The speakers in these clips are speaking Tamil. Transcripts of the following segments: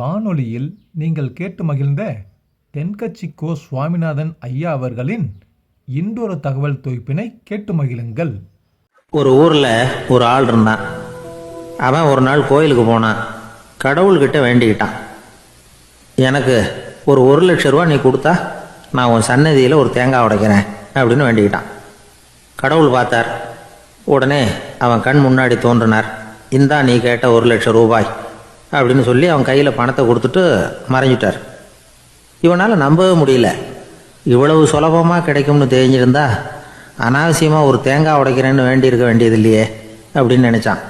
வானொலியில் நீங்கள் கேட்டு மகிழ்ந்த தென்கட்சி கோ சுவாமிநாதன் ஐயா அவர்களின் இன்றொரு தகவல் தொகுப்பினை கேட்டு மகிழுங்கள். ஒரு ஊரில் ஒரு ஆள் இருந்தான். அவன் ஒரு நாள் கோயிலுக்கு போனான். கடவுள்கிட்ட வேண்டிக்கிட்டான், எனக்கு ஒரு 1,00,000 ரூபா நீ கொடுத்தா நான் உன் சன்னதியில் ஒரு தேங்காய் உடைக்கிறேன் அப்படின்னு வேண்டிக்கிட்டான். கடவுள் பார்த்தார். உடனே அவன் கண் முன்னாடி தோன்றினார். இந்தா நீ கேட்ட 1,00,000 ரூபாய் அப்படின்னு சொல்லி அவன் கையில் பணத்தை கொடுத்துட்டு மறைஞ்சிட்டார். இவனால் நம்பவே முடியல. இவ்வளவு சுலபமாக கிடைக்கும்னு தெரிஞ்சிருந்தா அனாவசியமாக ஒரு தேங்காய் உடைக்கிறேன்னு வேண்டியிருக்க வேண்டியது இல்லையே அப்படின்னு நினச்சான்.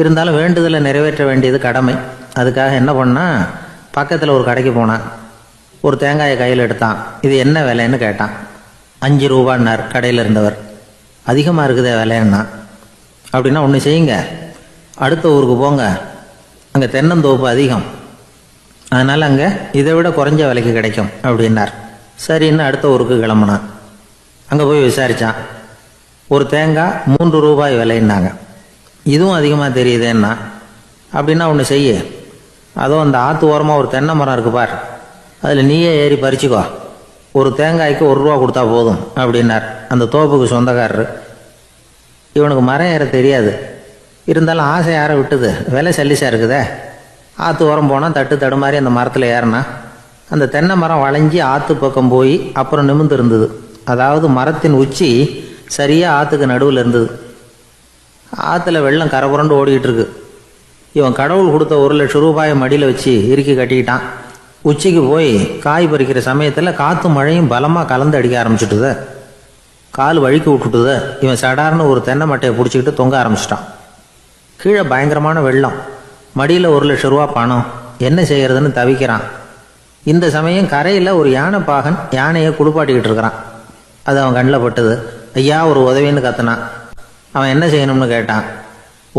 இருந்தாலும் வேண்டுதலை நிறைவேற்ற வேண்டியது கடமை. அதுக்காக என்ன பண்ணால், பக்கத்தில் ஒரு கடைக்கு போனான். ஒரு தேங்காயை கையில் எடுத்தான். இது என்ன விலைன்னு கேட்டான். 5 ரூபான்னார் கடையில் இருந்தவர். அதிகமாக இருக்குதே விலைன்னா. அப்படின்னா ஒன்று செய்யுங்க, அடுத்த ஊருக்கு போங்க, அங்கே தென்னந்தோப்பு அதிகம், அதனால் அங்கே இதை விட குறைஞ்ச விலைக்கு கிடைக்கும் அப்படின்னார். சரின்னு அடுத்த ஊருக்கு கிளம்புனான். அங்கே போய் விசாரித்தான். ஒரு தேங்காய் 3 ரூபாய் விலைன்னாங்க. இதுவும் அதிகமாக தெரியுதேன்னா. அப்படின்னா ஒன்று செய்ய, அதுவும் அந்த ஆற்று ஓரமாக ஒரு தென்னை மரம் இருக்கு பார், அதில் நீயே ஏறி பறிச்சுக்கோ, ஒரு தேங்காய்க்கு 1 ரூபா கொடுத்தா போதும் அப்படின்னார் அந்த தோப்புக்கு சொந்தக்காரரு. இவனுக்கு மரம் ஏற தெரியாது. இருந்தாலும் ஆசை யார விட்டுது, விலை சல்லிசாக இருக்குதே. ஆற்று ஓரம் போனால் தட்டு தடுமாறி அந்த மரத்தில் ஏறினா அந்த தென்னை மரம் வளைஞ்சி ஆற்று பக்கம் போய் அப்புறம் நிமிர்ந்து இருந்தது. அதாவது மரத்தின் உச்சி சரியாக ஆற்றுக்கு நடுவில் இருந்தது. ஆற்றுல வெள்ளம் கரை புரண்டு ஓடிக்கிட்டு இருக்கு. இவன் கடவுள் கொடுத்த 1,00,000 ரூபாயை மடியில் வச்சு இறுக்கி கட்டிக்கிட்டான். உச்சிக்கு போய் காய் பறிக்கிற சமயத்தில் காற்று மழையும் பலமாக கலந்து அடிக்க ஆரம்பிச்சுட்டுது. கால் வழுக்கி விட்டுட்டுது. இவன் சடார்னு ஒரு தென்னை மட்டையை பிடிச்சிக்கிட்டு தொங்க ஆரம்பிச்சிட்டான். கீழே பயங்கரமான வெள்ளம். மடியில் 1,00,000 ரூபா பணம். என்ன செய்யறதுன்னு தவிக்கிறான். இந்த சமயம் கரையில் ஒரு யானைப்பாகன் யானையை குளிப்பாட்டிக்கிட்டு இருக்கிறான். அது அவன் கண்ணில் பட்டது. ஐயா ஒரு உதவின்னு கத்துனான். அவன் என்ன செய்யணும்னு கேட்டான்.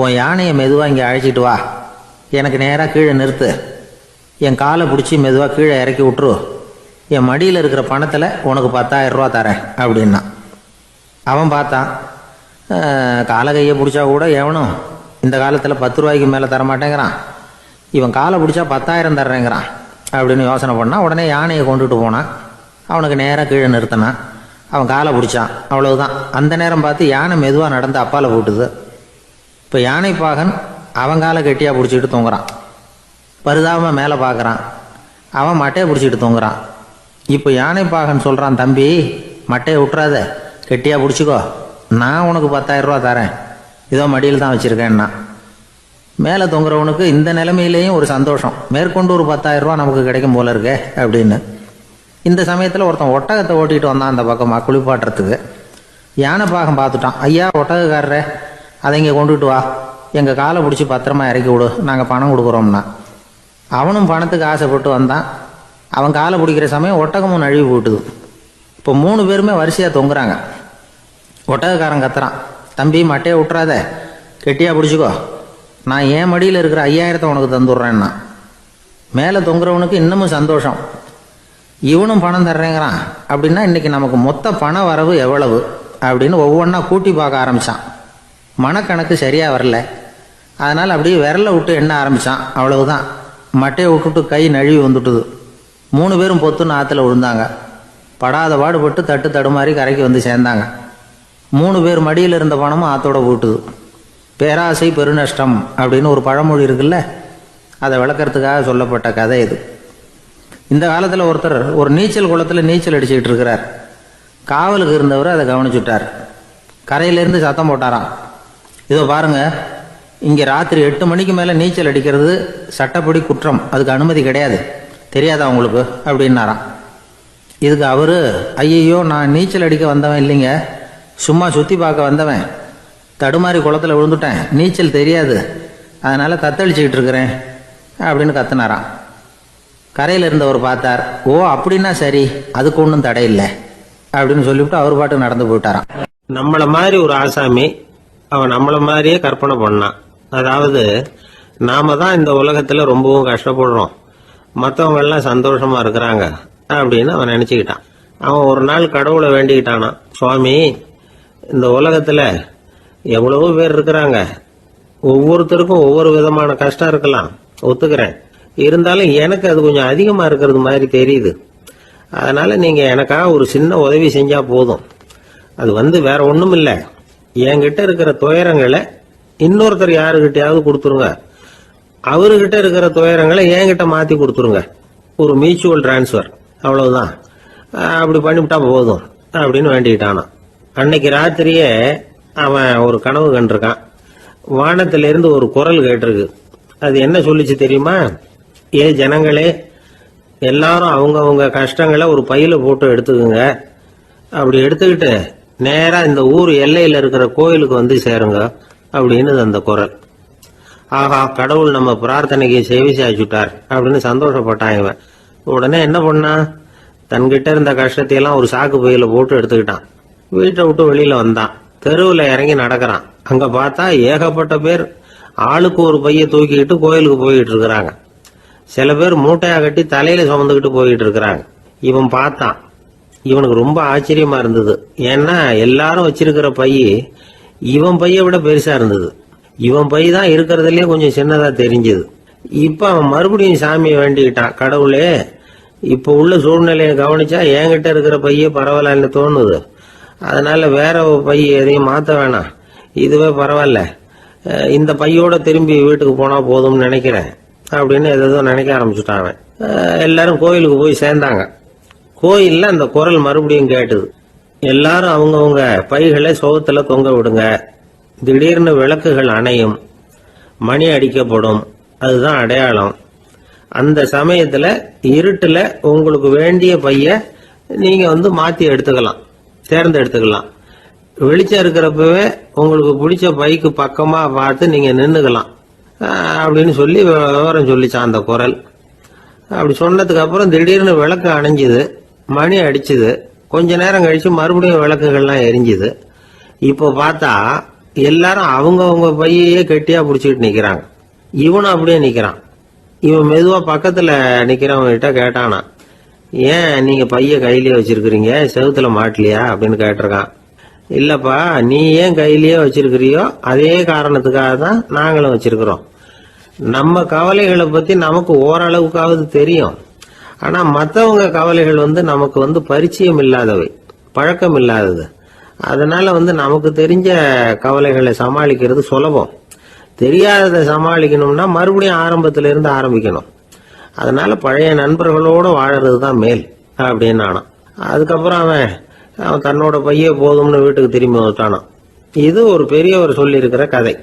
உன் யானையை மெதுவாக இங்கே அழைச்சிட்டு வா, எனக்கு நேராக கீழே நிறுத்து, என் காலை பிடிச்சி மெதுவாக கீழே இறக்கி விட்டுரு, என் மடியில் இருக்கிற பணத்தில் உனக்கு 10,000 ரூபா தரேன் அப்படின்னா. அவன் பார்த்தான். காலை கையை பிடிச்சா கூட எவனும் இந்த காலத்தில் 10 ரூபாய்க்கு மேலே தரமாட்டேங்கிறான். இவன் காலை பிடிச்சா 10,000 தர்றேங்கிறான் அப்படின்னு யோசனை பண்ணான். உடனே யானையை கொண்டுட்டு போனான். அவனுக்கு நேராக கீழே நிறுத்தினான். அவன் காலை பிடிச்சான். அவ்வளவுதான். அந்த நேரம் பார்த்து யானை மெதுவாக நடந்து அப்பால் போட்டுது. இப்போ யானைப்பாகன் அவன் காலை கெட்டியாக பிடிச்சிக்கிட்டு தொங்குறான். பரிதாபமாக மேலே பார்க்குறான். அவன் மட்டையை பிடிச்சிக்கிட்டு தொங்குறான். இப்போ யானைப்பாகன் சொல்கிறான், தம்பி மட்டையை விட்டுறாத, கெட்டியாக பிடிச்சிக்கோ, நான் உனக்கு 10,000 ரூபா தரேன், இதோ மடியில் தான் வச்சுருக்கேன்னா. மேலே தொங்குறவனுக்கு இந்த நிலைமையிலேயும் ஒரு சந்தோஷம். மேற்கொண்டு ஒரு 10,000 ரூபா நமக்கு கிடைக்கும் போல இருக்கே அப்படின்னு. இந்த சமயத்தில் ஒருத்தன் ஒட்டகத்தை ஓட்டிகிட்டு வந்தான் அந்த பக்கமாக குளிப்பாட்டுறதுக்கு. யானைப்பாகன் பார்த்துட்டான். ஐயா ஒட்டகக்காரரே, அதை இங்கே கொண்டுட்டு வா, எங்கள் காலை பிடிச்சி பத்திரமா இறக்கி விடு, நாங்கள் பணம் கொடுக்குறோம்னா. அவனும் பணத்துக்கு ஆசைப்பட்டு வந்தான். அவன் காலை பிடிக்கிற சமயம் ஒட்டகமும் நழுவி போட்டுது. இப்போ 3 பேருமே வரிசையாக தொங்குறாங்க. ஒட்டகக்காரன் கத்துறான், தம்பி மட்டையை விட்டுறாத, கெட்டியாக பிடிச்சிக்கோ, நான் என் மடியில் இருக்கிற 5,000 உனக்கு தந்துடுறேன்னா. மேலே தொங்குறவனுக்கு இன்னமும் சந்தோஷம். இவனும் பணம் தர்றேங்கிறான். அப்படின்னா இன்றைக்கி நமக்கு மொத்த பண வரவு எவ்வளவு அப்படின்னு ஒவ்வொன்றா கூட்டி பார்க்க ஆரம்பித்தான். மனக்கணக்கு சரியாக வரல. அதனால் அப்படியே விரலை விட்டு எண்ண ஆரம்பித்தான். அவ்வளவுதான். மட்டையை விட்டுட்டு கை நழுவி வந்துட்டுது. 3 பேரும் பொத்துன்னு ஆற்றுல விழுந்தாங்க. படாத பாடுபட்டு தட்டு தடுமாறி கரைக்கு வந்து சேர்ந்தாங்க. 3 பேர் மடியில் இருந்த பணமும் ஆற்றோட போட்டுது. பேராசை பெருநஷ்டம் அப்படின்னு ஒரு பழமொழி இருக்குல்ல, அதை விளக்கறதுக்காக சொல்லப்பட்ட கதை இது. இந்த காலத்தில் ஒருத்தர் ஒரு நீச்சல் குளத்தில் நீச்சல் அடிச்சுக்கிட்டு இருக்கிறார். காவலுக்கு இருந்தவர் அதை கவனிச்சுட்டார். கரையிலேருந்து சத்தம் போட்டாராம், இதோ பாருங்க, இங்கே ராத்திரி 8 மணிக்கு மேலே நீச்சல் அடிக்கிறது சட்டப்படி குற்றம், அதுக்கு அனுமதி கிடையாது, தெரியாதா உங்களுக்கு அப்படின்னாராம். இதுக்கு அவர், ஐயையோ நான் நீச்சல் அடிக்க வந்தவன் இல்லைங்க, சும்மா சுற்றி பார்க்க வந்தவன், தடுமாறி குளத்தில் விழுந்துட்டேன், நீச்சல் தெரியாது, அதனால் தத்தளிச்சுக்கிட்டு இருக்கிறேன் அப்படின்னு கத்துனாராம். கரையில் இருந்தவர் பார்த்தார். ஓ அப்படின்னா சரி, அதுக்கு ஒன்றும் தடை இல்லை அப்படின்னு சொல்லிவிட்டு அவர் பாட்டு நடந்து போயிட்டாராம். நம்மள மாதிரி ஒரு ஆசாமி அவன் நம்மள மாதிரியே கற்பனை பண்ணான். அதாவது நாம தான் இந்த உலகத்துல ரொம்பவும் கஷ்டப்படுறோம், மற்றவங்க எல்லாம் சந்தோஷமா இருக்கிறாங்க அப்படின்னு அவன் நினைச்சுக்கிட்டான். அவன் ஒரு நாள் கடவுளை வேண்டிக்கிட்டானா, சுவாமி இந்த உலகத்துல எவ்வளவோ பேர் இருக்கிறாங்க, ஒவ்வொருத்தருக்கும் ஒவ்வொரு விதமான கஷ்டம் இருக்கலாம், ஒத்துக்கிறேன், இருந்தாலும் எனக்கு அது கொஞ்சம் அதிகமா இருக்கிறது மாதிரி தெரியுது. அதனால நீங்க எனக்காக ஒரு சின்ன உதவி செஞ்சா போதும். அது வேற ஒண்ணும் இல்ல, என்கிட்ட இருக்கிற துயரங்களை இன்னொருத்தர் யாருகிட்டயாவது கொடுத்துருங்க, அவர்கிட்ட இருக்கிற துயரங்களை என்கிட்ட மாத்தி கொடுத்துருங்க. ஒரு மியூச்சுவல் டிரான்ஸ்பர், அவ்வளவுதான். அப்படி பண்ணிவிட்டா போதும் அப்படின்னு வேண்டிக்கிட்டானான். அன்னைக்கு ராத்திரியே அவன் ஒரு கனவு கண்டிருக்கான். வானத்திலிருந்து ஒரு குரல் கேட்டிருக்கு. அது என்ன சொல்லிச்சு தெரியுமா? ஏ ஜனங்களே, எல்லாரும் அவங்க கஷ்டங்களை ஒரு பையில போட்டு எடுத்துக்குங்க. அப்படி எடுத்துக்கிட்டு நேரா இந்த ஊர் எல்லையில இருக்கிற கோயிலுக்கு வந்து சேருங்க அப்படின்னு அந்த குரல். ஆஹா, கடவுள் நம்ம பிரார்த்தனைக்கு செவி சாய்ச்சுட்டார் அப்படின்னு சந்தோஷப்பட்டான் இவன். உடனே என்ன பண்ணான்? தன்கிட்ட இருந்த கஷ்டத்தையெல்லாம் ஒரு சாக்கு பையில போட்டு எடுத்துக்கிட்டான். வீட்டை விட்டு வெளியில வந்தான். தெருவில் இறங்கி நடக்கிறான். அங்க பார்த்தா ஏகப்பட்ட பேர் ஆளுக்கு ஒரு பைய தூக்கிக்கிட்டு கோயிலுக்கு போயிட்டு இருக்கிறாங்க. சில பேர் மூட்டையா கட்டி தலையில சுமந்துக்கிட்டு போயிட்டு இருக்கிறாங்க. இவன் பார்த்தான். இவனுக்கு ரொம்ப ஆச்சரியமா இருந்தது. ஏன்னா எல்லாரும் வச்சிருக்கிற பைய இவன் பைய விட பெருசா இருந்தது. இவன் பை தான் இருக்கிறதுலயே கொஞ்சம் சின்னதா தெரிஞ்சது. இப்ப அவன் மறுபடியும் சாமியை வேண்டிக்கிட்டான். கடவுளே, இப்ப உள்ள சூழ்நிலையை கவனிச்சா என்கிட்ட இருக்கிற பைய பரவாயில்லன்னு தோணுது. அதனால வேற பை எதையும் மாத்த வேணாம், இதுவே பரவாயில்ல, இந்த பையோட திரும்பி வீட்டுக்கு போனா போதும்னு நினைக்கிறேன் அப்படின்னு ஏதோ நினைக்க ஆரம்பிச்சுட்டான் அவன். எல்லாரும் கோயிலுக்கு போய் சேர்ந்தாங்க. கோயில்ல அந்த குரல் மறுபடியும் கேட்டுது. எல்லாரும் அவங்கவுங்க பைகளை சோகத்துல தொங்க விடுங்க. திடீர்னு விளக்குகள் அணையும், மணி அடிக்கப்படும், அதுதான் அடையாளம். அந்த சமயத்துல இருட்டுல உங்களுக்கு வேண்டிய பைய நீங்க மாத்தி எடுத்துக்கலாம், தேர்ந்தெடுத்துக்கலாம். வெளிச்சம் இருக்கிறப்பவே உங்களுக்கு பிடிச்ச பைக்கு பக்கமா பார்த்து நீங்க நின்னுக்கலாம் அப்படின்னு சொல்லி விவரம் சொல்லிச்சான் அந்த குரல். அப்படி சொன்னதுக்கு அப்புறம் திடீர்னு விளக்கு அணைஞ்சுது, மணி அடிச்சுது. கொஞ்ச நேரம் கழிச்சு மறுபடியும் விளக்குகள்லாம் எரிஞ்சுது. இப்போ பார்த்தா எல்லாரும் அவங்கவுங்க பையையே கெட்டியா பிடிச்சிக்கிட்டு நிக்கிறாங்க. இவனும் அப்படியே நிக்கிறான். இவன் மெதுவா பக்கத்துல நிக்கிறவங்க கிட்ட கேட்டானா, ஏன் நீங்க பைய கையிலேயே வச்சிருக்கிறீங்க, செவுத்துல மாட்டலையா அப்படின்னு கேட்டிருக்கான். இல்லப்பா, நீ ஏன் கையிலேயே வச்சிருக்கிறியோ அதே காரணத்துக்காக தான் நாங்களும் வச்சிருக்கிறோம். நம்ம கவலைகளை பத்தி நமக்கு ஓரளவுக்காவது தெரியும். ஆனா மற்றவங்க கவலைகள் நமக்கு பரிச்சயம் இல்லாதவை, பழக்கம் இல்லாதது. அதனால நமக்கு தெரிஞ்ச கவலைகளை சமாளிக்கிறது சுலபம். தெரியாததை சமாளிக்கணும்னா மறுபடியும் ஆரம்பத்துல இருந்து ஆரம்பிக்கணும். அதனால பழைய நண்பர்களோட வாழறது தான் மேல் அப்படின்னு ஆனான். அதுக்கப்புறம் அவன் தன்னோட பைய போதும்னு வீட்டுக்கு திரும்பி வந்துட்டானான். இது ஒரு பெரியவர் சொல்லி இருக்கிற கதை.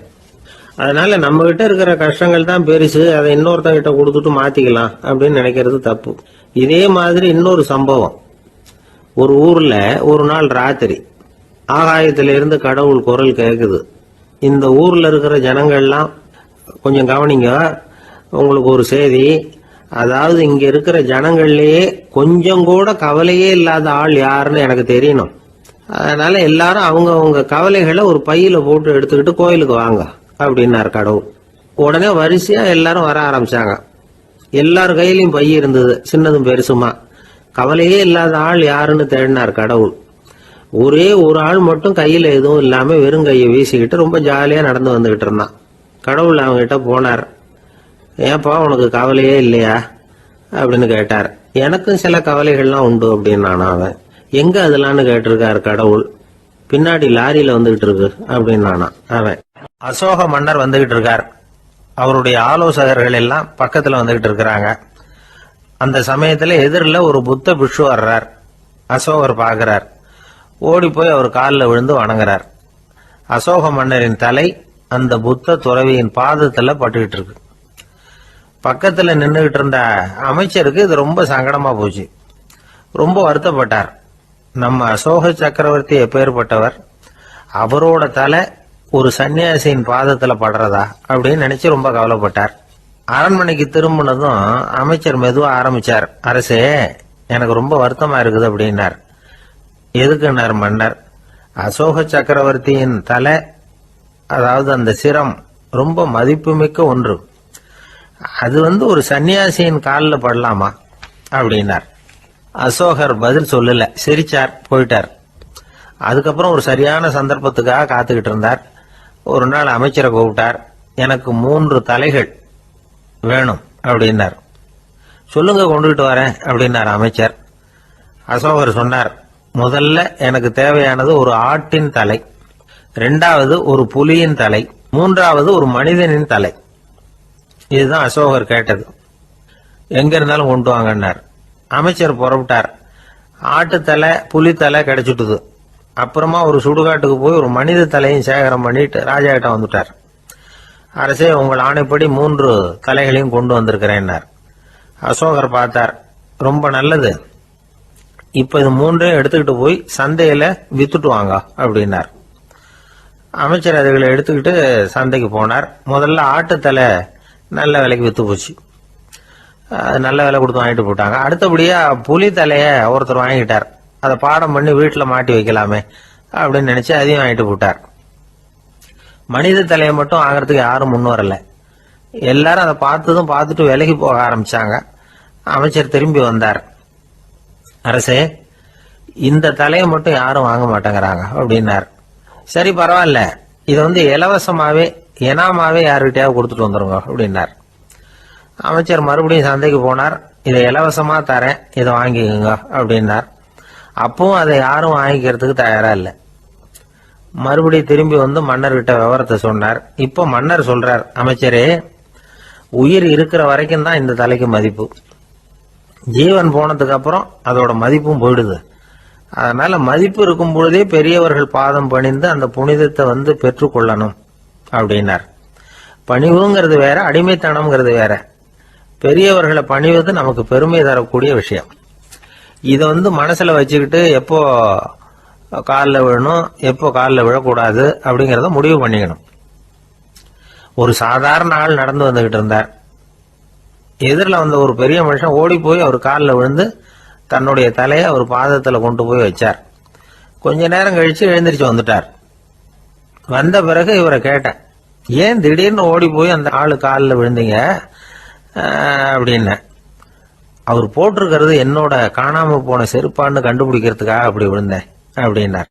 அதனால நம்ம கிட்ட இருக்கிற கஷ்டங்கள் தான் பெருசு, அதை இன்னொருத்தங்கிட்ட கொடுத்துட்டு மாத்திக்கலாம் அப்படின்னு நினைக்கிறது தப்பு. இதே மாதிரி இன்னொரு சம்பவம். ஒரு ஊர்ல ஒரு நாள் ராத்திரி ஆகாயத்திலிருந்து கடவுள் குரல் கேக்குது. இந்த ஊர்ல இருக்கிற ஜனங்கள்லாம் கொஞ்சம் கவனிங்க, உங்களுக்கு ஒரு செய்தி. அதாவது இங்க இருக்கிற ஜனங்கள்லயே கொஞ்சம் கூட கவலையே இல்லாத ஆள் யாருன்னு எனக்கு தெரியணும். அதனால எல்லாரும் அவங்க கவலைகளை ஒரு பையில போட்டு எடுத்துக்கிட்டு கோயிலுக்கு வாங்க அப்படின்னாரு கடவுள். உடனே வரிசையா எல்லாரும் வர ஆரம்பிச்சாங்க. எல்லார் கையிலயும் பை இருந்தது, சின்னதும் பெருசுமா. கவலையே இல்லாத ஆள் யாருன்னு தேடினார் கடவுள். ஒரே ஒரு ஆள் மட்டும் கையில எதுவும் இல்லாம வெறும் கையை வீசிக்கிட்டு ரொம்ப ஜாலியா நடந்து வந்துகிட்டு இருந்தான். கடவுள் அவங்ககிட்ட போனார். ஏன்பா, உனக்கு கவலையே இல்லையா அப்படின்னு கேட்டார். எனக்கும் சில கவலைகள்லாம் உண்டு அப்படின்னு அவன். எங்க அதெல்லாம்னு கேட்டிருக்காரு கடவுள். பின்னாடி லாரியில வந்துகிட்டு இருக்கு அப்படின்னு அவன். அசோக மன்னர் வந்துகிட்டு இருக்கார். அவருடைய ஆலோசகர்கள் எல்லாம் பக்கத்துல வந்துகிட்டு இருக்கிறாங்க. அந்த சமயத்துல எதிரில் ஒரு புத்த பிக்ஷு வர்றார். அசோகர் பாக்குறார். ஓடி போய் அவர் காலில் விழுந்து வணங்குறார். அசோக மன்னரின் தலை அந்த புத்த துறவியின் பாதத்துல பட்டுக்கிட்டு இருக்கு. பக்கத்துல நின்றுகிட்டு இருந்த அமைச்சருக்கு இது ரொம்ப சங்கடமா போச்சு. ரொம்ப வருத்தப்பட்டார். நம்ம அசோக சக்கரவர்த்தி எப்பேற்பட்டவர், அவரோட தலை ஒரு சன்னியாசியின் பாதத்துல படுறதா அப்படின்னு நினைச்சு ரொம்ப கவலைப்பட்டார். அரண்மனைக்கு திரும்பினதும் அமைச்சர் மெதுவா ஆரம்பிச்சார். அரசே, எனக்கு ரொம்ப வருத்தமா இருக்குது அப்படின்னார். எதுக்குன்னார் மன்னர். அசோக சக்கரவர்த்தியின் தலை, அதாவது அந்த சிரம், ரொம்ப மதிப்புமிக்க ஒன்று. அது ஒரு சன்னியாசியின் காலில் படலாமா அப்படின்னார். அசோகர் பதில் சொல்லல, சிரிச்சார், போயிட்டார். அதுக்கப்புறம் ஒரு சரியான சந்தர்ப்பத்துக்காக காத்துக்கிட்டு இருந்தார். ஒரு நாள் அமைச்சரை கூப்பிட்டார். எனக்கு 3 தலைகள் வேணும் அப்படின்னார். சொல்லுங்க, கொண்டுகிட்டு வரேன் அப்படின்னார் அமைச்சர். அசோகர் சொன்னார், முதல்ல எனக்கு தேவையானது ஒரு ஆட்டின் தலை, இரண்டாவது ஒரு புலியின் தலை, மூன்றாவது ஒரு மனிதனின் தலை. இதுதான் அசோகர் கேட்டது. எங்க இருந்தாலும் கொண்டு வாங்கன்னார். அமைச்சர் புறப்பட்டார். ஆட்டுத்தலை புலித்தலை கிடைச்சிட்டுது. அப்புறமா ஒரு சுடுகாட்டுக்கு போய் ஒரு மனித தலையும் சேகரம் பண்ணிட்டு ராஜா கிட்ட வந்துட்டார். அரசே, உங்கள் ஆணைப்படி 3 தலைகளையும் கொண்டு வந்திருக்கிறேன்னார். அசோகர் பார்த்தார். ரொம்ப நல்லது, இப்ப இது 3ஐயும் எடுத்துக்கிட்டு போய் சந்தையில வித்துட்டு வாங்க அப்படின்னார். அமைச்சர் அதுகளை எடுத்துக்கிட்டு சந்தைக்கு போனார். முதல்ல ஆட்டுத்தலை நல்ல விலைக்கு வித்து போச்சு. நல்ல விலை கொடுத்து வாங்கிட்டு போட்டாங்க. அடுத்தபடியா புலி தலைய ஒருத்தர் வாங்கிட்டார். அதை பாடம் பண்ணி வீட்டில் மாட்டி வைக்கலாமே அப்படின்னு நினைச்சு அதையும் வாங்கிட்டு போட்டார். மனித தலையை மட்டும் வாங்கறதுக்கு யாரும் முன் வரல. எல்லாரும் அதை பார்த்துட்டு விலைக்கு போக ஆரம்பிச்சாங்க. அமைச்சர் திரும்பி வந்தார். அரசே, இந்த தலையை மட்டும் யாரும் வாங்க மாட்டேங்கிறாங்க அப்படின்னார். சரி, பரவாயில்ல, இதை இலவசமாவே எனாமாவே யாருக்கிட்டையாவது கொடுத்துட்டு வந்துருங்க அப்படின்னார். அமைச்சர் மறுபடியும் சந்தைக்கு போனார். இதை இலவசமா தரேன், இதை வாங்கிக்கோங்க அப்படின்னார். அப்பவும் அதை யாரும் வாங்கிக்கிறதுக்கு தயாரா இல்லை. மறுபடியும் திரும்பி வந்து மன்னர்கிட்ட விவரத்தை சொன்னார். இப்போ மன்னர் சொல்றார், அமைச்சரே, உயிர் இருக்கிற வரைக்கும் தான் இந்த தலைக்கு மதிப்பு. ஜீவன் போனதுக்கு அப்புறம் அதோட மதிப்பும் போயிடுது. அதனால மதிப்பு இருக்கும் பொழுதே பெரியவர்கள் பாதம் பணிந்து அந்த புனிதத்தை பெற்றுக்கொள்ளணும் அப்படின்னார். பணிவுங்கிறது வேற, அடிமைத்தனம்ங்கிறது வேற. பெரியவர்களை பணிவது நமக்கு பெருமை தரக்கூடிய விஷயம். இதை மனசுல வச்சுக்கிட்டு எப்போ காலில் விழணும், எப்போ காலில் விழக்கூடாது அப்படிங்கிறத முடிவு பண்ணிக்கணும். ஒரு சாதாரண ஆள் நடந்து வந்துகிட்டு இருந்தார். எதிரில் வந்த ஒரு பெரிய மனுஷன் ஓடி போய் அவர் காலில் விழுந்து தன்னுடைய தலையை அவர் பாதத்தில் கொண்டு போய் வச்சார். கொஞ்ச நேரம் கழிச்சு எழுந்திரிச்சு வந்துட்டார். வந்த பிறகு இவரை கேட்டேன், ஏன் திடீர்னு ஓடி போய் அந்த ஆளு காலில் விழுந்தீங்க அப்படின்னு. அவர் போட்டிருக்கிறது என்னோட காணாம போன செருப்பான்னு கண்டுபிடிக்கிறதுக்காக அப்படி விழுந்தேன் அப்படின்னார்.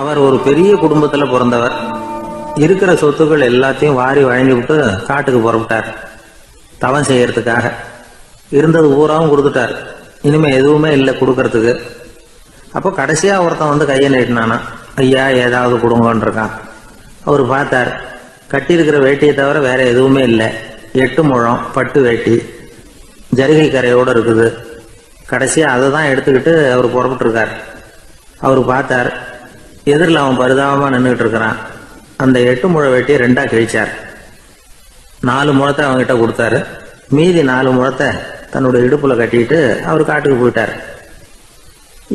அவர் ஒரு பெரிய குடும்பத்துல பிறந்தவர். இருக்கிற சொத்துக்கள் எல்லாத்தையும் வாரி வழங்கி விட்டு காட்டுக்கு புறப்பட்டார் தவம் செய்யறதுக்காக. இருந்தது ஊராவும் கொடுத்துட்டார். இனிமே எதுவுமே இல்லை கொடுக்கறதுக்கு. அப்போ கடைசியா ஒருத்தன் கையை நீட்டினானா, ஐயா ஏதாவது கொடுங்கன்னு இருக்கான். அவர் பார்த்தார், கட்டி இருக்கிற வேட்டியை தவிர வேற எதுவுமே இல்லை. 8 முழம் பட்டு வேட்டி ஜரிகை கரையோடு இருக்குது. கடைசியா அதை தான் எடுத்துக்கிட்டு அவர் புறப்பட்டு இருக்கார். அவர் பார்த்தார், எதிரில் அவன் பரிதாபமா நின்றுகிட்டு இருக்கிறான். அந்த 8 முழ வேட்டியை 2ஆ கிழிச்சார். 4 முழத்தை அவங்ககிட்ட கொடுத்தாரு. மீதி 4 முழத்தை தன்னுடைய இடுப்புல கட்டிட்டு அவர் காட்டுக்கு போயிட்டார்.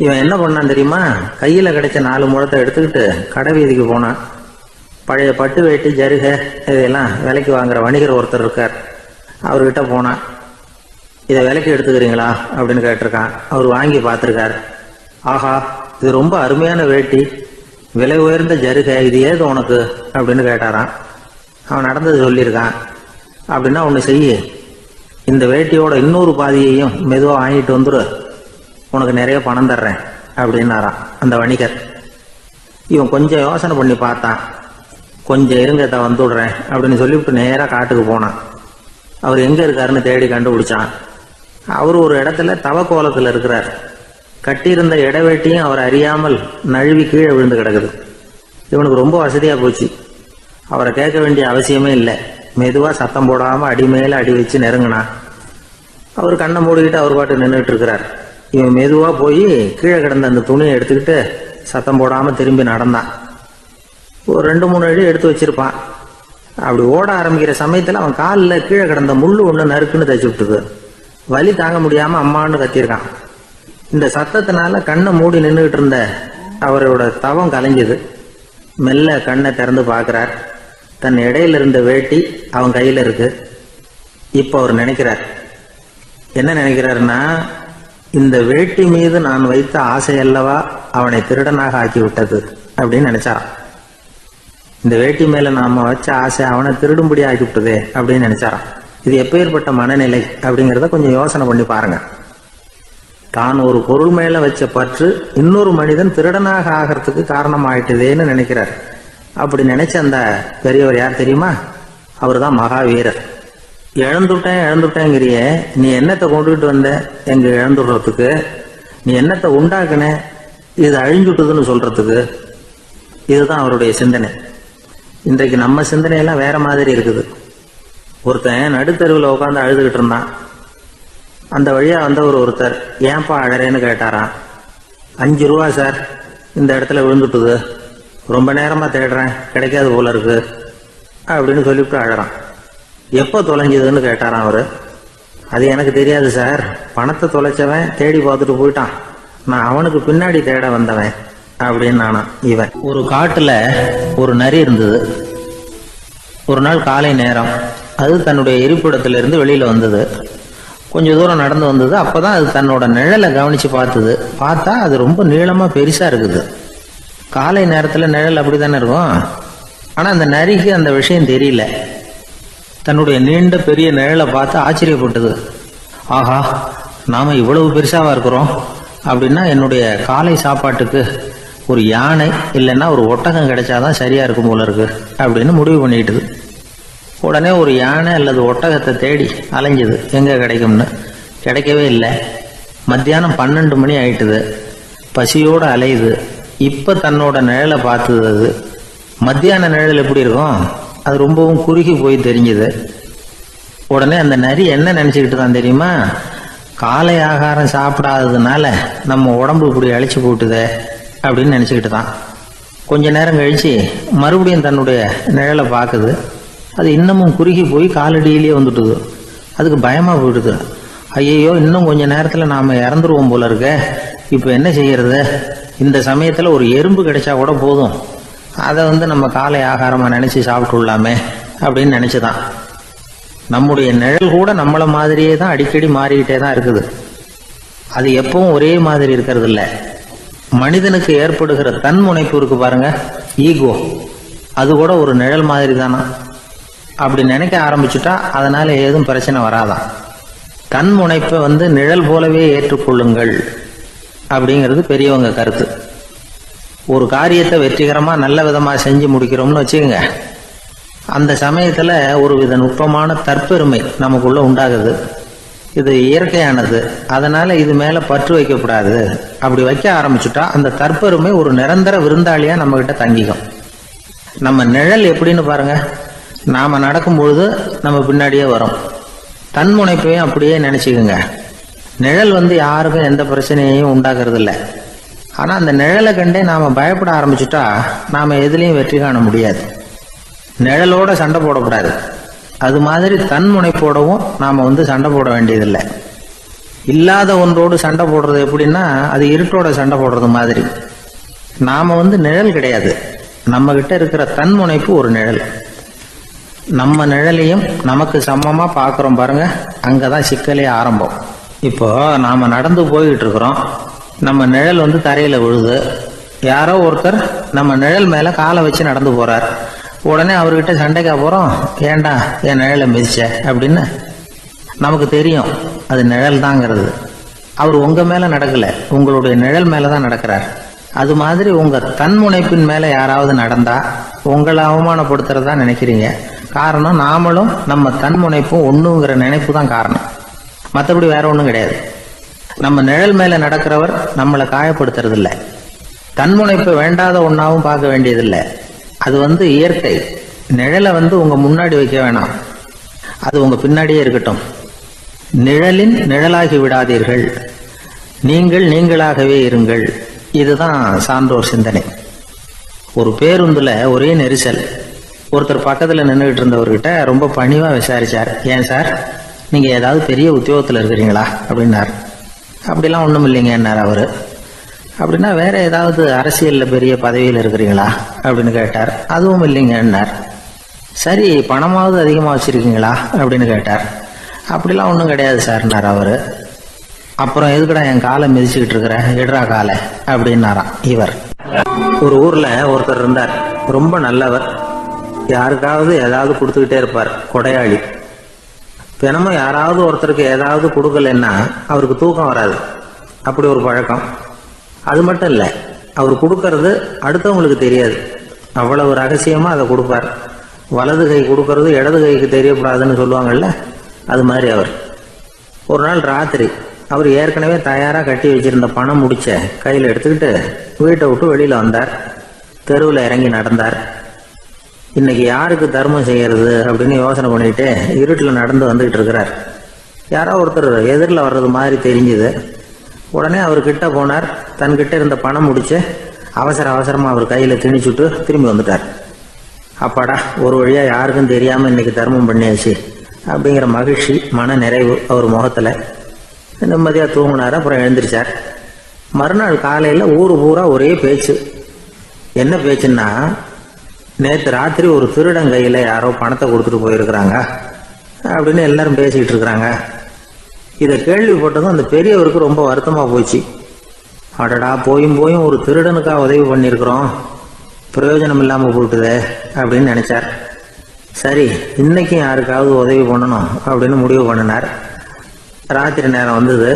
இவன் என்ன பண்ணான் தெரியுமா? கையில கிடைச்ச 4 முழத்தை எடுத்துக்கிட்டு கடை வீதிக்கு போனான். பழைய பட்டு வேட்டி ஜருகை இதெல்லாம் விலைக்கு வாங்குற வணிகர் ஒருத்தர் இருக்கார். அவர்கிட்ட போனான். இதை விலைக்கு எடுத்துக்கிறீங்களா அப்படின்னு கேட்டிருக்கான். அவர் வாங்கி பார்த்துருக்கார். ஆஹா, இது ரொம்ப அருமையான வேட்டி, விலை உயர்ந்த ஜருகை, இது ஏது உனக்கு அப்படின்னு கேட்டாரான். அவன் நடந்தது சொல்லியிருக்கான். அப்படின்னா ஒன்று செய்ய, இந்த வேட்டியோட இன்னொரு பாதியையும் மெதுவாக வாங்கிட்டு வந்துரு, உனக்கு நிறைய பணம் தர்றேன் அப்படின்னாரான் அந்த வணிகர். இவன் கொஞ்சம் யோசனை பண்ணி பார்த்தான். கொஞ்சம் இருங்க, வந்துடுறேன் அப்படின்னு சொல்லிவிட்டு நேராக காட்டுக்கு போனான். அவர் எங்கே இருக்காருன்னு தேடி கண்டுபிடிச்சான். அவர் ஒரு இடத்துல தவக்கோலத்தில் இருக்கிறார். கட்டியிருந்த இடவேட்டியும் அவர் அறியாமல் நழுவி கீழே விழுந்து கிடக்குது. இவனுக்கு ரொம்ப வசதியாக போச்சு. அவரை கேட்க வேண்டிய அவசியமே இல்லை. மெதுவாக சத்தம் போடாமல் அடி மேலே அடி வச்சு நெருங்கினான். அவர் கண்ணை மூடிக்கிட்டு அவர் பாட்டு நின்றுட்டு இருக்கிறார். இவன் மெதுவாக போய் கீழே கிடந்த அந்த துணியை எடுத்துக்கிட்டு சத்தம் போடாமல் திரும்பி நடந்தான். ஒரு 2-3 அடி எடுத்து வச்சிருப்பான். அப்படி ஓட ஆரம்பிக்கிற சமயத்தில் அவன் காலில் கீழே கிடந்த முள்ளு ஒன்று நறுக்குன்னு தைச்சு விட்டுது. வலி தாங்க முடியாமல் அம்மான்னு கத்தியிருக்கான். இந்த சத்தத்தினால கண்ணை மூடி நின்றுகிட்டு இருந்த அவரோட தவம் கலைஞ்சது. மெல்ல கண்ணை திறந்து பார்க்கிறார். தன் இடையில இருந்த வேட்டி அவன் கையில் இருக்கு. இப்போ அவர் நினைக்கிறார், என்ன நினைக்கிறாருன்னா, இந்த வேட்டி மீது நான் வைத்த ஆசையல்லவா அவனை திருடனாக ஆக்கி விட்டது அப்படின்னு நினைச்சாராம். இந்த வேட்டி மேல நாம வச்ச ஆசை அவனை திருடும்படி ஆக்கி விட்டதே அப்படின்னு நினைச்சாராம். இது எப்பேற்பட்ட மனநிலை அப்படிங்கிறத கொஞ்சம் யோசனை பண்ணி பாருங்க. தான் ஒரு பொருள் மேல வச்ச பற்று இன்னொரு மனிதன் திருடனாக ஆகிறதுக்கு காரணம் ஆயிட்டுதேன்னு நினைக்கிறார். அப்படி நினைச்ச அந்த பெரியவர் யார் தெரியுமா? அவர் தான் மகாவீரர். இழந்துட்டேங்கிறிய, நீ என்னத்தை கொண்டுகிட்டு வந்த எங்க இழந்துடுறதுக்கு? நீ என்னத்தை உண்டாக்குன இது அழிஞ்சுட்டுதுன்னு சொல்றதுக்கு? இதுதான் அவருடைய சிந்தனை. இன்றைக்கு நம்ம சிந்தனையெல்லாம் வேற மாதிரி இருக்குது. ஒருத்தன் நடுத்தருவில் உட்காந்து அழுதுகிட்டு இருந்தான். அந்த வழியா வந்தவர் ஒருத்தர், ஏன்பா அழறேன்னு கேட்டாராம். 5 ரூபா சார், இந்த இடத்துல விழுந்துட்டுது, ரொம்ப நேரமா தேடுறேன், கிடைக்காது போல இருக்கு அப்படின்னு சொல்லிவிட்டு அழறான். எப்போ தொலைஞ்சதுன்னு கேட்டாராம் அவரு. அது எனக்கு தெரியாது சார், பணத்தை தொலைச்சவன் தேடி பார்த்துட்டு போயிட்டான், நான் அவனுக்கு பின்னாடி தேட வந்தவன் அப்படின்னு நானா இவன். ஒரு காட்டுல ஒரு நரி இருந்தது. ஒரு நாள் காலை நேரம் அது தன்னுடைய இருப்பிடத்திலிருந்து வெளியில வந்தது. கொஞ்ச தூரம் நடந்து வந்தது. அப்பதான் அது தன்னோட நிழலை கவனிச்சு பார்த்தது. பார்த்தா அது ரொம்ப நீளமா பெருசா இருக்குது. காலை நேரத்துல நிழல் அப்படித்தானே இருக்கும். ஆனா அந்த நரிக்கு அந்த விஷயம் தெரியல. தன்னுடைய நீண்ட பெரிய நிழலை பார்த்து ஆச்சரியப்பட்டது. ஆஹா, நாம இவ்வளவு பெருசாவா இருக்கிறோம் அப்படின்னா என்னுடைய காலை சாப்பாட்டுக்கு ஒரு யானை இல்லைன்னா ஒரு ஒட்டகம் கிடைச்சாதான் சரியா இருக்கும் போல இருக்கு அப்படின்னு முடிவு பண்ணிட்டுது. உடனே ஒரு யானை அல்லது ஒட்டகத்தை தேடி அலைஞ்சது, எங்க கிடைக்கும்னு. கிடைக்கவே இல்லை. மத்தியானம் 12 மணி ஆயிட்டுது. பசியோடு அலையுது. இப்ப தன்னோட நிழலை பார்த்தது. அது மத்தியான நிழல் எப்படி இருக்கும், அது ரொம்பவும் குறுகி போய் தெரிஞ்சுது. உடனே அந்த நரி என்ன நினைச்சுக்கிட்டு தான் தெரியுமா, காலை ஆகாரம் சாப்பிடாததுனால நம்ம உடம்பு இப்படி அழிச்சு போட்டுதே அப்படின்னு நினைச்சுக்கிட்டு தான். கொஞ்ச நேரம் கழிச்சு மறுபடியும் தன்னுடைய நிழலை பார்க்குது. அது இன்னமும் குறுகி போய் காலடியிலேயே வந்துட்டுது. அதுக்கு பயமா போயிடுது. ஐயையோ, இன்னும் கொஞ்ச நேரத்துல நாம இறந்துருவோம் போல இருக்க, இப்ப என்ன செய்யறது? இந்த சமயத்துல ஒரு எறும்பு கிடைச்சா கூட போதும், அதை நம்ம காலை ஆகாரமா நினைச்சு சாப்பிட்டுள்ளாமே அப்படின்னு நினைச்சுதான். நம்முடைய நிழல் கூட நம்மள மாதிரியே தான் அடிக்கடி மாறிக்கிட்டே தான் இருக்குது. அது எப்பவும் ஒரே மாதிரி இருக்கிறது இல்ல. மனிதனுக்கு ஏற்படுகிற தன்முனைப்பு இருக்கு பாருங்க, ஈகோ, அது கூட ஒரு நிழல் மாதிரி தானா. அப்படி நினைக்க ஆரம்பிச்சுட்டா அதனால ஏதும் பிரச்சனை வராதான். தன்முனைப்பை நிழல் போலவே ஏற்றுக்கொள்ளுங்கள் அப்படிங்கிறது பெரியவங்க கருத்து. ஒரு காரியத்தை வெற்றிகரமா நல்ல விதமா செஞ்சு முடிக்கிறோம்னு வச்சுக்கோங்க, அந்த சமயத்துல ஒரு வித நுட்பமான தற்பெருமை நமக்குள்ள உண்டாகுது. இது இயற்கையானது, அதனால இது மேல பற்று வைக்கக்கூடாது. அப்படி வைக்க ஆரம்பிச்சுட்டா அந்த தற்பெருமை ஒரு நிரந்தர விருந்தாளியா நம்ம கிட்ட தங்கிக்கும். நம்ம நிழல் எப்படின்னு பாருங்க, நாம நடக்கும் பொழுது நம்ம பின்னாடியே வரும். தன்முனைப்பையும் அப்படியே நினைச்சுக்குங்க. நிழல் யாருக்கும் எந்த பிரச்சனையையும் உண்டாக்குறது இல்லை. ஆனா அந்த நிழலை கண்டே நாம பயப்பட ஆரம்பிச்சுட்டா நாம எதுலையும் வெற்றி காண முடியாது. நிழலோட சண்டை போடக்கூடாது. அது மாதிரி தன்முனைப்போடவும் நாம சண்டை போட வேண்டியதில்லை. இல்லாத ஒன்றோடு சண்டை போடுறது எப்படின்னா, அது இருட்டோட சண்டை போடுறது மாதிரி. நாம நிழல் கிடையாது, நம்ம கிட்ட இருக்கிற தன்முனைப்பு ஒரு நிழல். நம்ம நிழலையும் நமக்கு சமமா பாக்குறோம் பாருங்க, அங்கதான் சிக்கலே ஆரம்பம். இப்போ நாம நடந்து போய்கிட்டு இருக்கிறோம். நம்ம நிழல் தரையில விழுது. யாரோ ஒருத்தர் நம்ம நிழல் மேல காலை வச்சு நடந்து போறார். உடனே அவர்கிட்ட சண்டைக்கா போறோம், ஏண்டா என் நிழலை மிதிச்ச அப்படின்னு. நமக்கு தெரியும் அது நிழல் தாங்கிறது. அவர் உங்க மேல நடக்கல, உங்களுடைய நிழல் மேலதான் நடக்கிறார். அது மாதிரி உங்க தன்முனைப்பின் மேல யாராவது நடந்தா உங்களை அவமானப்படுத்துறதா நினைக்கிறீங்க. காரணம், நாமளும் நம்ம தன்முனைப்பும் ஒண்ணுங்கிற நினைப்பு தான் காரணம், மற்றபடி வேற ஒண்ணும் கிடையாது. நம்ம நிழல் மேல நடக்கிறவர் நம்மளை காயப்படுத்துறது இல்லை. தன்முனைப்பு வேண்டாத ஒன்னாவும் பார்க்க வேண்டியதில்லை. அது இயற்கை. நிழலை உங்க முன்னாடி வைக்க வேணாம், அது உங்க பின்னாடியே இருக்கட்டும். நிழலின் நிழலாகி விடாதீர்கள், நீங்கள் நீங்களாகவே இருங்கள். இதுதான் சான்றோர் சிந்தனை. ஒரு பேருந்துல ஒரே நெரிசல். ஒருத்தர் பக்கத்துல நின்றுகிட்டு இருந்தவர்கிட்ட ரொம்ப பணிவா விசாரிச்சார், ஏன் சார், நீங்க ஏதாவது பெரிய உத்தியோகத்துல இருக்கிறீங்களா அப்படின்னார். அப்படிலாம் ஒண்ணும் இல்லைங்கன்னார் அவரு. அப்படின்னா வேற ஏதாவது அரசியல்ல பெரிய பதவியில் இருக்கிறீங்களா அப்படின்னு கேட்டார். அதுவும் இல்லைங்கன்னார். சரி, பணமாவது அதிகமா வச்சிருக்கீங்களா அப்படின்னு கேட்டார். அப்படிலாம் ஒன்றும் கிடையாது சார்னார் அவரு. அப்புறம் எதுக்குடா என் காலை மிதிச்சுக்கிட்டு இருக்கிற, எடுறா காலை அப்படின்னாராம் இவர். ஒரு ஊர்ல ஒருத்தர் இருந்தார், ரொம்ப நல்லவர். யாருக்காவது ஏதாவது கொடுத்துக்கிட்டே இருப்பார், கொடையாளி. தினமும் யாராவது ஒருத்தருக்கு ஏதாவது கொடுக்கலன்னா அவருக்கு தூக்கம் வராது, அப்படி ஒரு பழக்கம். அது மட்டும் இல்லை, அவர் கொடுக்கறது அடுத்தவங்களுக்கு தெரியாது, அவ்வளவு ரகசியமா அதை கொடுப்பார். வலது கை கொடுக்கறது இடது கைக்கு தெரியக்கூடாதுன்னு சொல்லுவாங்கல்ல, அது மாதிரி அவர். ஒரு நாள் ராத்திரி அவர் ஏற்கனவே தயாராக கட்டி வச்சிருந்த பணம் முடிச்ச கையில் எடுத்துக்கிட்டு வீட்டை விட்டு வெளியில் வந்தார். தெருவில் இறங்கி நடந்தார். இன்னைக்கு யாருக்கு தர்மம் செய்யறது அப்படின்னு யோசனை பண்ணிட்டு இருட்டில் நடந்து வந்துகிட்டு இருக்கிறார். யாரோ ஒருத்தர் எதிரில் வர்றது மாதிரி தெரிஞ்சுது. உடனே அவர் கிட்ட போனார். தன்கிட்ட இருந்த பணம் முடிச்சு அவசரமாக அவர் கையில் திணிச்சுட்டு திரும்பி வந்துட்டார். அப்பாடா, ஒரு வழியாக யாருக்கும் தெரியாமல் இன்னைக்கு தர்மம் பண்ணியாச்சு அப்படிங்கிற மகிழ்ச்சி, மன நிறைவு அவர் முகத்தில். நிம்மதியாக தூங்கினார். அப்புறம் எழுந்திரிச்சார். மறுநாள் காலையில் ஊர் பூரா ஒரே பேச்சு. என்ன பேச்சுன்னா, நேற்று ராத்திரி ஒரு திருடன் கையில் யாரோ பணத்தை கொடுத்துட்டு போயிருக்கிறாங்க அப்படின்னு எல்லாரும் பேசிக்கிட்டு இருக்கிறாங்க. இதை கேள்விப்பட்டதும் அந்த பெரியவருக்கு ரொம்ப வருத்தமாக போச்சு. அடடா, போயும் ஒரு திருடனுக்காக உதவி பண்ணியிருக்கிறோம், பிரயோஜனம் இல்லாமல் போட்டுதே அப்படின்னு நினைச்சார். சரி, இன்னைக்கும் யாருக்காவது உதவி பண்ணணும் அப்படின்னு முடிவு பண்ணினார். ராத்திரி நேரம் வந்தது.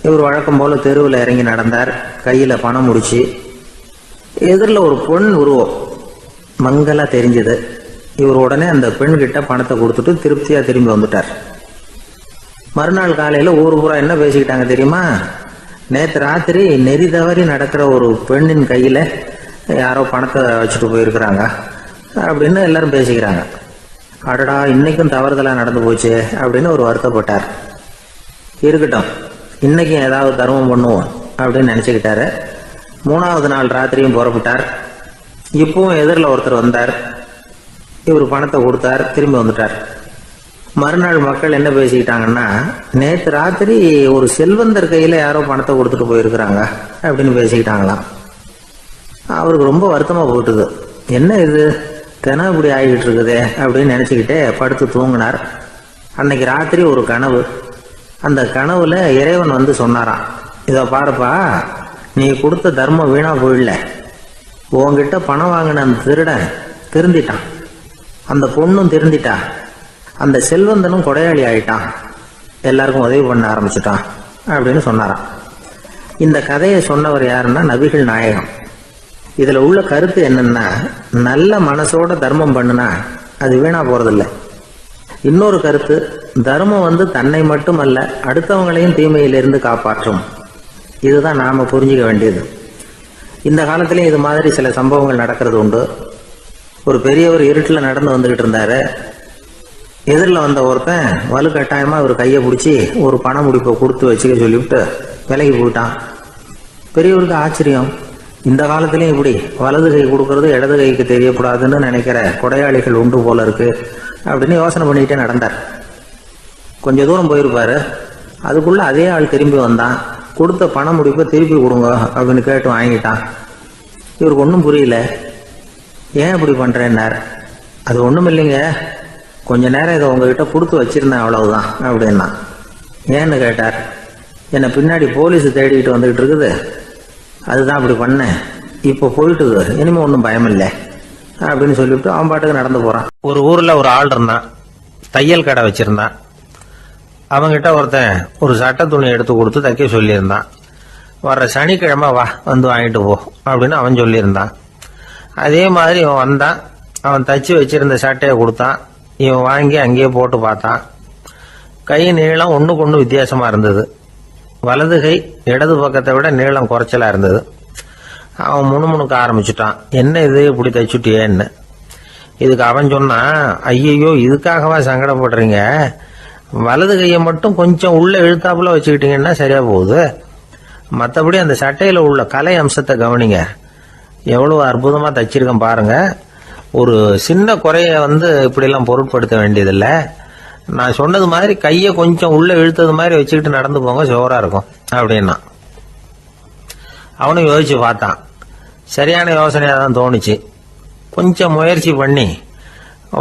இவர் வழக்கம் போல தெருவில் இறங்கி நடந்தார். கையில் பணம் முடிச்சு. எதிரில் ஒரு பெண் உருவம் மங்கலா தெரிஞ்சது. இவர் உடனே அந்த பெண்கிட்ட பணத்தை கொடுத்துட்டு திருப்தியாக திரும்பி வந்துட்டார். மறுநாள் காலையில் ஊர் பூரா என்ன பேசிக்கிட்டாங்க தெரியுமா? நேற்று ராத்திரி நெறி தவறி நடக்கிற ஒரு பெண்ணின் கையில் யாரோ பணத்தை வச்சுட்டு போயிருக்கிறாங்க அப்படின்னு எல்லாரும் பேசிக்கிறாங்க. அடடா, இன்னைக்கும் தவறுதலாக நடந்து போச்சு அப்படின்னு ஒரு வருத்தப்பட்டார். இருக்கட்டும், இன்னைக்கும் ஏதாவது தர்மம் பண்ணுவோம் அப்படின்னு நினச்சிக்கிட்டாரு. 3வது நாள் ராத்திரியும் புறப்பட்டார். இப்பவும் எதிரில் ஒருத்தர் வந்தார். இவர் பணத்தை கொடுத்தார், திரும்பி வந்துட்டார். மறுநாள் மக்கள் என்ன பேசிக்கிட்டாங்கன்னா, நேற்று ராத்திரி ஒரு செல்வந்தர் கையில் யாரோ பணத்தை கொடுத்துட்டு போயிருக்கிறாங்க அப்படின்னு பேசிக்கிட்டாங்களாம். அவருக்கு ரொம்ப வருத்தமாக போட்டுது. என்ன இது, தினம் இப்படி ஆகிக்கிட்டு இருக்குதே அப்படின்னு நினச்சிக்கிட்டே படுத்து தூங்கினார். அன்னைக்கு ராத்திரி ஒரு கனவு. அந்த கனவுல இறைவன் வந்து சொன்னாராம், இதை பாருப்பா, நீ கொடுத்த தர்மம் வீணா போயிடல. உன்கிட்ட பணம் வாங்கின அந்த திருடன் திருந்திட்டான், அந்த பொண்ணும் திருந்திட்டா, அந்த செல்வந்தனும் கொடையாளி ஆயிட்டான், எல்லாருக்கும் உதவி பண்ண ஆரம்பிச்சுட்டான் அப்படின்னு சொன்னாராம். இந்த கதையை சொன்னவர் யாருன்னா நபிகள் நாயகம். இதுல உள்ள கருத்து என்னன்னா, நல்ல மனசோட தர்மம் பண்ணுனா அது வீணா போறதில்லை. இன்னொரு கருத்து, தர்மம் வந்து தன்னை மட்டுமல்ல அடுத்தவங்களையும் தீமையிலிருந்து காப்பாற்றும். இதுதான் நாம புரிஞ்சுக்க வேண்டியது. இந்த காலத்திலையும் இது மாதிரி சில சம்பவங்கள் நடக்கிறது உண்டு. ஒரு பெரியவர் இருட்டில் நடந்து வந்துகிட்டு இருந்தாரு. எதிரில் வந்த ஒருத்தன் வலுக்கட்டாயமா அவர் கையை பிடிச்சி ஒரு பண முடிப்பை கொடுத்து வச்சுக்க சொல்லிவிட்டு விலகி போயிட்டான். பெரியவருக்கு ஆச்சரியம், இந்த காலத்திலையும் இப்படி வலது கை கொடுக்கறது இடது கைக்கு தெரியக்கூடாதுன்னு நினைக்கிற கொடையாளிகள் உண்டு போல இருக்கு அப்படின்னு யோசனை பண்ணிக்கிட்டே நடந்தார். கொஞ்ச தூரம் போயிருப்பாரு. அதுக்குள்ள அதே ஆள் திரும்பி வந்தான். கொடுத்த பண முடிப்பை திருப்பி கொடுங்க அப்படின்னு கேட்டு வாங்கிட்டான். இவருக்கு ஒன்றும் புரியல. ஏன் இப்படி பண்றேன்னார். அது ஒன்றும் இல்லைங்க, கொஞ்ச நேரம் இதை உங்ககிட்ட கொடுத்து வச்சிருந்தேன், அவ்வளவுதான் அப்படின்னா. ஏன்னு கேட்டார். என்னை பின்னாடி போலீஸ் தேடிக்கிட்டு வந்துகிட்டு இருக்குது, அதுதான் அப்படி பண்ணேன், இப்போ போயிட்டுது, இனிமே ஒன்றும் பயமில்லை அப்படின்னு சொல்லிவிட்டு அவன் பாட்டுக்கு நடந்து போறான். ஒரு ஊர்ல ஒரு ஆள் இருந்தான், தையல் கடை வச்சிருந்தான். அவங்கிட்ட ஒருத்தன் ஒரு சட்டை துணி எடுத்து கொடுத்து தைக்க சொல்லியிருந்தான். வர்ற சனிக்கிழமை வா, வந்து வாங்கிட்டு போ அப்படின்னு அவன் சொல்லியிருந்தான். அதே மாதிரி இவன் வந்தான். அவன் தச்சு வச்சிருந்த சட்டையை கொடுத்தான். இவன் வாங்கி அங்கேயே போட்டு பார்த்தான். கை நீளம் ஒண்ணுக்கு ஒண்ணு வித்தியாசமா இருந்தது. வலது கை இடது பக்கத்தை விட நீளம் குறைச்சலா இருந்தது. அவன் முணுமுணுக்க ஆரம்பிச்சுட்டான், என்ன இது இப்படி தைச்சுட்டியேன்னு. இதுக்கு அவன் சொன்னான், ஐயையோ, இதுக்காகவா சங்கடப்படுறீங்க, வலது கையை மட்டும் கொஞ்சம் உள்ள இழுத்தாப்புல வச்சுக்கிட்டீங்கன்னா சரியா போகுது, மற்றபடி அந்த சட்டையில உள்ள கலை அம்சத்தை கவனிங்க, எவ்வளவு அற்புதமா தைச்சிருக்கேன் பாருங்க, ஒரு சின்ன குறைய வந்து இப்படிலாம் பொருட்படுத்த வேண்டியதில்லை, நான் சொன்னது மாதிரி கையை கொஞ்சம் உள்ள இழுத்தது மாதிரி வச்சுக்கிட்டு நடந்து போங்க, ஜோரா இருக்கும் அப்படின்னா. அவனும் யோசிச்சு பார்த்தான். சரியான யோசனையா தான் தோணுச்சு. கொஞ்சம் முயற்சி பண்ணி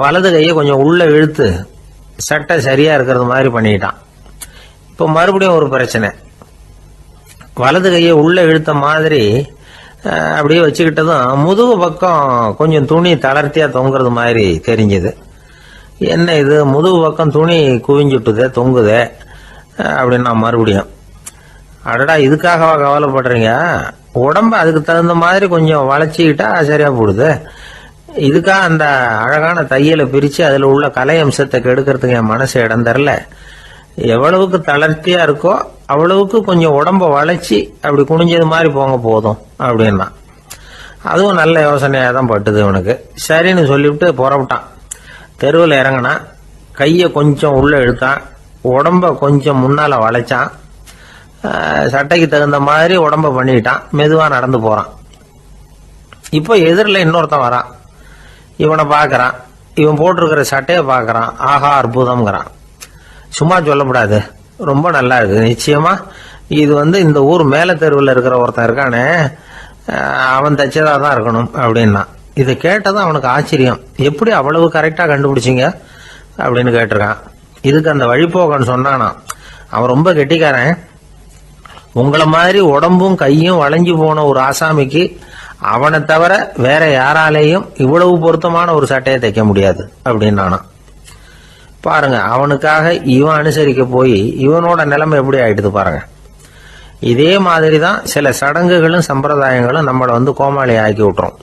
வலது கையை கொஞ்சம் உள்ள இழுத்து சட்டை சரியா இருக்கிறது மாதிரி பண்ணிட்டான். இப்போ மறுபடியும் ஒரு பிரச்சனை. வலது கையை உள்ள இழுத்த மாதிரி அப்படியே வச்சுக்கிட்டதும் முதுகு பக்கம் கொஞ்சம் துணி தளர்த்தியா தொங்குறது மாதிரி தெரிஞ்சது. என்ன இது, முதுகு பக்கம் துணி குவிஞ்சுட்டுதே, தொங்குதே அப்படின்னா மறுபடியும், அடடா, இதுக்காகவா கவலைப்படுறீங்க, உடம்ப அதுக்கு தகுந்த மாதிரி கொஞ்சம் வளைச்சிக்கிட்டா சரியா போடுது, இதுக்காக அந்த அழகான தையலை பிரித்து அதில் உள்ள கலை அம்சத்தை கெடுக்கிறதுக்கு என் மனசு இடம் தரல. எவ்வளவுக்கு தளர்த்தியா இருக்கோ அவ்வளவுக்கு கொஞ்சம் உடம்ப வளைச்சி அப்படி குனிஞ்சது மாதிரி போங்க போதும் அப்படின்னா. அதுவும் நல்ல யோசனையாக தான் பட்டுது இவனுக்கு. சரின்னு சொல்லிவிட்டு புறப்பட்டான். தெருவில் இறங்கினான். கையை கொஞ்சம் உள்ளே இழுத்தான். உடம்ப கொஞ்சம் முன்னால் வளைச்சான். சட்டைக்கு தகுந்த மாதிரி உடம்ப பண்ணிக்கிட்டான். மெதுவாக நடந்து போகிறான். இப்போ எதிரில் இன்னொருத்தன் வரான். இவனை பார்க்குறான். இவன் போட்டிருக்கிற சட்டையை பார்க்குறான். ஆஹா அற்புதம்ங்கிறான். சும்மா சொல்லக்கூடாது, ரொம்ப நல்லா இருக்குது. நிச்சயமா இது இந்த ஊர் மேல தெருவில் இருக்கிற ஒருத்தன் இருக்கானே, அவன் தைச்சதா தான் இருக்கணும் அப்படின்னா. இதை கேட்டதான் அவனுக்கு ஆச்சரியம். எப்படி அவ்வளவு கரெக்டா கண்டுபிடிச்சிங்க அப்படின்னு கேட்டிருக்கான். இதுக்கு அந்த வழிபோகன்னு சொன்னானா, அவன் ரொம்ப கெட்டிக்காரன். உங்களை மாதிரி உடம்பும் கையும் வளைஞ்சு போன ஒரு ஆசாமிக்கு அவனை தவிர வேற யாராலேயும் இவ்வளவு பொருத்தமான ஒரு சட்டையை தைக்க முடியாது அப்படின்னானா. பாருங்க, அவனுக்காக இவன் அனுசரிக்க போய் இவனோட நிலைமை எப்படி ஆயிடுது பாருங்க. இதே மாதிரி தான் சில சடங்குகளும் சம்பிரதாயங்களும் நம்மளை கோமாளி ஆக்கி விட்டுரும்.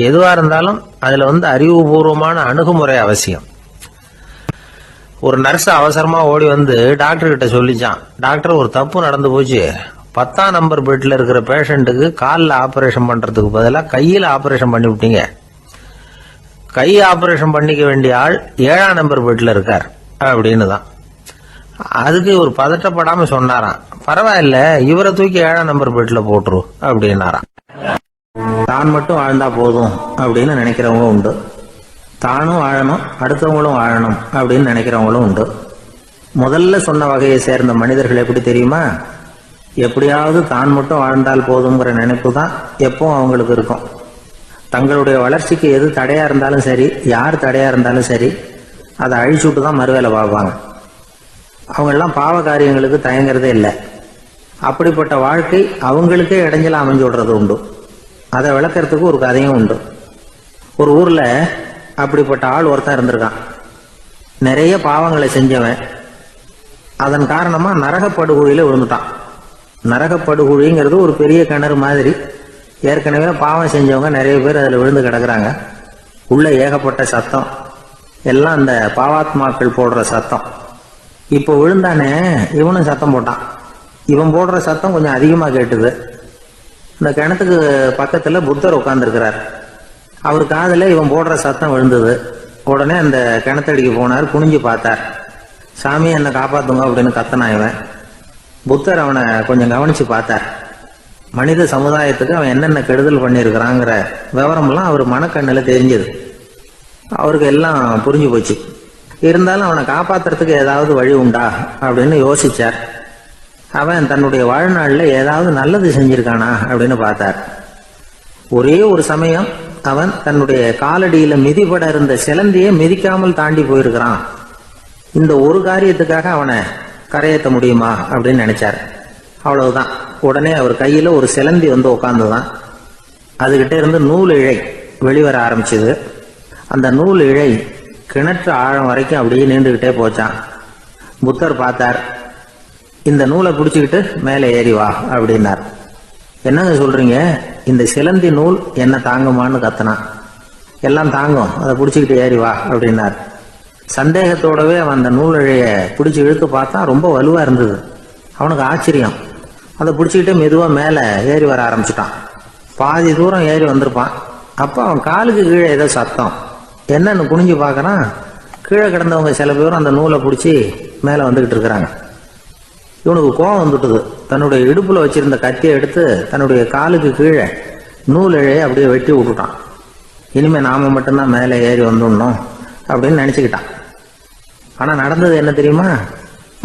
எதுவா இருந்தாலும் அதுல அறிவுபூர்வமான அணுகுமுறை அவசியம். ஒரு நர்ஸ் அவசரமா ஓடி டாக்டர் கிட்ட சொல்லிச்சான், டாக்டர் ஒரு தப்பு நடந்து போச்சு. 10ஆம் நம்பர் பெட்ல இருக்கிற பேஷண்ட்டுக்கு காலில் ஆபரேஷன் பண்றதுக்கு பதிலாக கையில் ஆபரேஷன் பண்ணி விட்டீங்க. கை ஆபரேஷன் பண்ணிக்க வேண்டிய ஆள் 7ஆம் நம்பர் பெட்ல இருக்கார் அப்படின்னு தான். அதுக்கு ஒரு பதட்டப்படாம சொன்னாராம், பரவாயில்ல இவரை தூக்கி 7ஆம் நம்பர் பெட்ல போட்டுரு அப்படின்னாராம். தான் மட்டும் வாழ்ந்தா போதும் அப்படின்னு நினைக்கிறவங்க உண்டு. தானும் வாழணும், அடுத்தவங்களும் வாழணும் அப்படின்னு நினைக்கிறவங்களும் உண்டு. முதல்ல சொன்ன வகையை சேர்ந்த மனிதர்கள் எப்படி தெரியுமா? எப்படியாவது தான் மட்டும் வாழ்ந்தால் போதுங்கிற நினைப்பு தான் எப்பவும் அவங்களுக்கு இருக்கும். தங்களுடைய வளர்ச்சிக்கு எது தடையா இருந்தாலும் சரி, யார் தடையா இருந்தாலும் சரி, அதை அழிச்சுட்டு தான் மறுவேலை பார்ப்பாங்க. அவங்கெல்லாம் பாவ காரியங்களுக்கு தயங்குறதே இல்லை. அப்படிப்பட்ட வாழ்க்கை அவங்களுக்கே இடைஞ்சல அமைஞ்சு விடுறது உண்டு. அதை விளக்கறதுக்கு ஒரு கதையும் உண்டு. ஒரு ஊர்ல அப்படிப்பட்ட ஆள் ஒருத்தன் இருந்திருக்கான். நிறைய பாவங்களை செஞ்சவன். அதன் காரணமா நரகப்படுகொழியில விழுந்துட்டான். நரகப்படுகொழிங்கிறது ஒரு பெரிய கிணறு மாதிரி. ஏற்கனவே பாவம் செஞ்சவங்க நிறைய பேர் அதில் விழுந்து கிடக்குறாங்க. உள்ள ஏகப்பட்ட சத்தம், எல்லாம் அந்த பாவாத்மாக்கள் போடுற சத்தம். இப்போ விழுந்தானே இவனும் சத்தம் போட்டான். இவன் போடுற சத்தம் கொஞ்சம் அதிகமாக கேட்டுது. இந்த கிணத்துக்கு பக்கத்தில் புத்தர் உட்கார்ந்துருக்கிறார். அவர் காதில் இவன் போடுற சத்தம் விழுந்தது. உடனே அந்த கிணத்தடிக்கு போனார். குனிஞ்சு பார்த்தார். சாமி என்னை காப்பாத்துங்க அப்படின்னு கத்தனா இவன். புத்தர் அவனை கொஞ்சம் கவனிச்சு பார்த்தார். மனித சமுதாயத்துக்கு அவன் என்னென்ன கெடுதல் பண்ணியிருக்கிறாங்கிற விவரம்லாம் அவர் மனக்கண்ணில் தெரிஞ்சது. அவருக்கு எல்லாம் புரிஞ்சு போச்சு. இருந்தாலும் அவனை காப்பாத்துறதுக்கு ஏதாவது வழி உண்டா அப்படின்னு யோசிச்சார். அவன் தன்னுடைய வாழ்நாளில் ஏதாவது நல்லது செஞ்சிருக்கானா அப்படின்னு பார்த்தார். ஒரே ஒரு சமயம் அவன் தன்னுடைய காலடியில மிதிபட இருந்த சிலந்தியை மிதிக்காமல் தாண்டி போயிருக்கிறான். இந்த ஒரு காரியத்துக்காக அவனை கரையேற்ற முடியுமா அப்படின்னு நினைச்சார். அவ்வளவுதான். உடனே அவர் கையில ஒரு சிலந்தி உட்கார்ந்துதான். அதுகிட்ட இருந்து நூல் இழை வெளிவர ஆரம்பிச்சது. அந்த நூல் இழை கிணற்று ஆழம் வரைக்கும் அப்படியே நீண்டுகிட்டே போச்சான். புத்தர் பார்த்தார். இந்த நூலை பிடிச்சுக்கிட்டு மேலே ஏறி வா அப்படின்னார். என்னங்க சொல்றீங்க, இந்த சிலந்தி நூல் என்ன தாங்குமான்னு கத்தனான். எல்லாம் தாங்கும், அதை பிடிச்சிக்கிட்டு ஏறி வா அப்படின்னார். சந்தேகத்தோடவே அவன் அந்த நூல் இழைய பிடிச்சி இழுத்து பார்த்தா ரொம்ப வலுவா இருந்தது. அவனுக்கு ஆச்சரியம். அதை பிடிச்சிக்கிட்டே மெதுவா மேலே ஏறி வர ஆரம்பிச்சுட்டான். பாதி தூரம் ஏறி வந்திருப்பான். அப்போ அவன் காலுக்கு கீழே ஏதோ சத்தம். என்னன்னு குனிஞ்சு பார்க்கறான். கீழே கிடந்தவங்க சில பேரும் அந்த நூலை பிடிச்சி மேலே வந்துகிட்டு இருக்கிறாங்க. இவனுக்கு கோபம் வந்துட்டுது. தன்னுடைய இடுப்புல வச்சிருந்த கத்தியை எடுத்து தன்னுடைய காலுக்கு கீழே நூல் இழையை அப்படியே வெட்டி விட்டுட்டான். இனிமே நாம மட்டும்தான் மேலே ஏறி வந்துடணும் அப்படின்னு நினைச்சுக்கிட்டான். ஆனா நடந்தது என்ன தெரியுமா?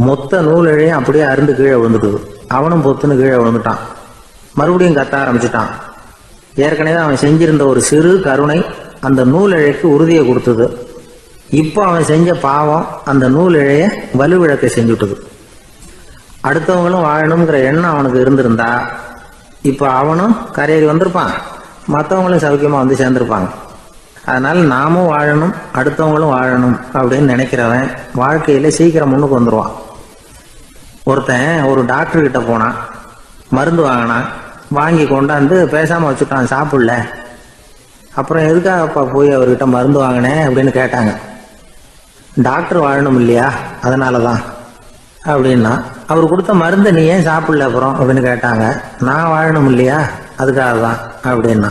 மொத்த நூல் இழையும் அப்படியே அருந்து கீழே விழுந்துட்டுது. அவனும் பொத்துன்னு கீழே விழுந்துட்டான். மறுபடியும் கத்த ஆரம்பிச்சுட்டான். ஏற்கனவே அவன் செஞ்சிருந்த ஒரு சிறு கருணை அந்த நூல் இழைக்கு உறுதியை கொடுத்தது. இப்போ அவன் செஞ்ச பாவம் அந்த நூல் இழைய வலுவிழக்க செஞ்சுட்டுது. அடுத்தவங்களும் வாழணுங்கிற எண்ணம் அவனுக்கு இருந்திருந்தா இப்போ அவனும் கரையேறி வந்திருப்பான், மற்றவங்களும் சௌக்கியமா சேர்ந்திருப்பாங்க. அதனால நாமும் வாழணும், அடுத்தவங்களும் வாழணும் அப்படின்னு நினைக்கிறவன் வாழ்க்கையில சீக்கிரம் முன்னுக்கு வந்துடுவான். ஒருத்தன் ஒரு டாக்டர் கிட்ட போனான். மருந்து வாங்கினான். வாங்கி கொண்டாந்து பேசாம வச்சுட்டான், சாப்பிடல. அப்புறம் எதுக்காகப்பா போய் அவர்கிட்ட மருந்து வாங்கினேன் அப்படின்னு கேட்டாங்க. டாக்டர் வாழணும் இல்லையா, அதனால தான் அப்படின்னா. அவர் கொடுத்த மருந்தை நீ ஏன் சாப்பிடல அப்புறம் அப்படின்னு கேட்டாங்க. நான் வாழணும் இல்லையா, அதுக்காக தான் அப்படின்னா.